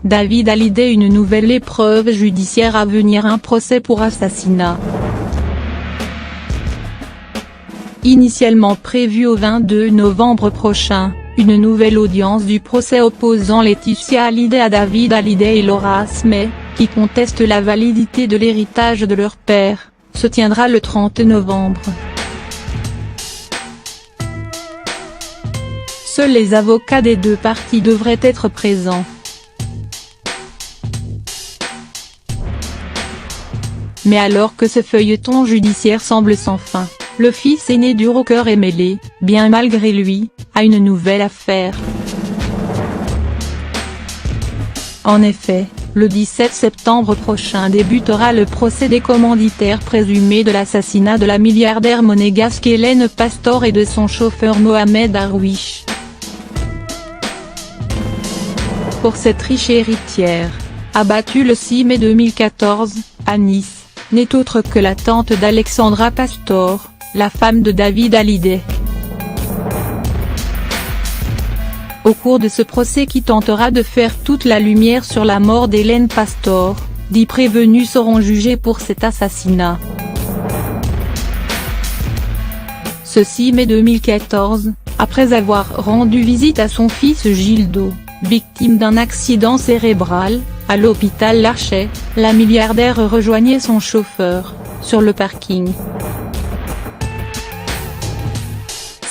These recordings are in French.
David Hallyday une nouvelle épreuve judiciaire à venir, un procès pour assassinat. Initialement prévu au 22 novembre prochain, une nouvelle audience du procès opposant Laetitia Hallyday à David Hallyday et Laura Asmey, qui contestent la validité de l'héritage de leur père, se tiendra le 30 novembre. Seuls les avocats des deux parties devraient être présents. Mais alors que ce feuilleton judiciaire semble sans fin, le fils aîné du rocker est mêlé, bien malgré lui, à une nouvelle affaire. En effet, le 17 septembre prochain débutera le procès des commanditaires présumés de l'assassinat de la milliardaire monégasque Hélène Pastor et de son chauffeur Mohamed Darwish. Pour cette riche héritière, abattue le 6 mai 2014, à Nice, n'est autre que la tante d'Alexandra Pastor, la femme de David Hallyday. Au cours de ce procès qui tentera de faire toute la lumière sur la mort d'Hélène Pastor, 10 prévenus seront jugés pour cet assassinat. Ce 6 mai 2014, après avoir rendu visite à son fils Gildo, victime d'un accident cérébral, à l'hôpital Larcher, la milliardaire rejoignait son chauffeur, sur le parking.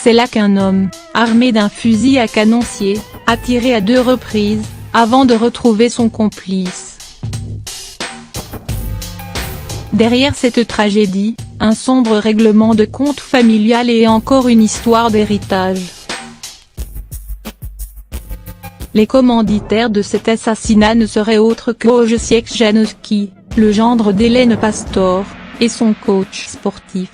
C'est là qu'un homme, armé d'un fusil à canoncier, a tiré à 2 reprises, avant de retrouver son complice. Derrière cette tragédie, un sombre règlement de compte familial et encore une histoire d'héritage. Les commanditaires de cet assassinat ne seraient autres que Wojciech Janowski, le gendre d'Hélène Pastor, et son coach sportif.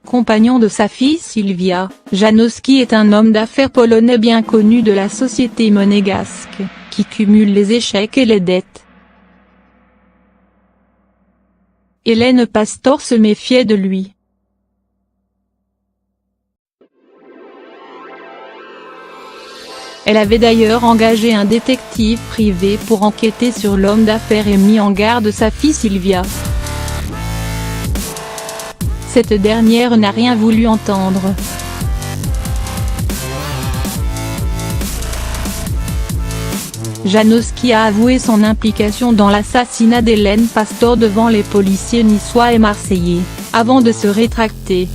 Compagnon de sa fille Sylwia, Janowski est un homme d'affaires polonais bien connu de la société monégasque, qui cumule les échecs et les dettes. Hélène Pastor se méfiait de lui. Elle avait d'ailleurs engagé un détective privé pour enquêter sur l'homme d'affaires et mis en garde sa fille Sylwia. Cette dernière n'a rien voulu entendre. Janowski a avoué son implication dans l'assassinat d'Hélène Pastor devant les policiers niçois et marseillais, avant de se rétracter,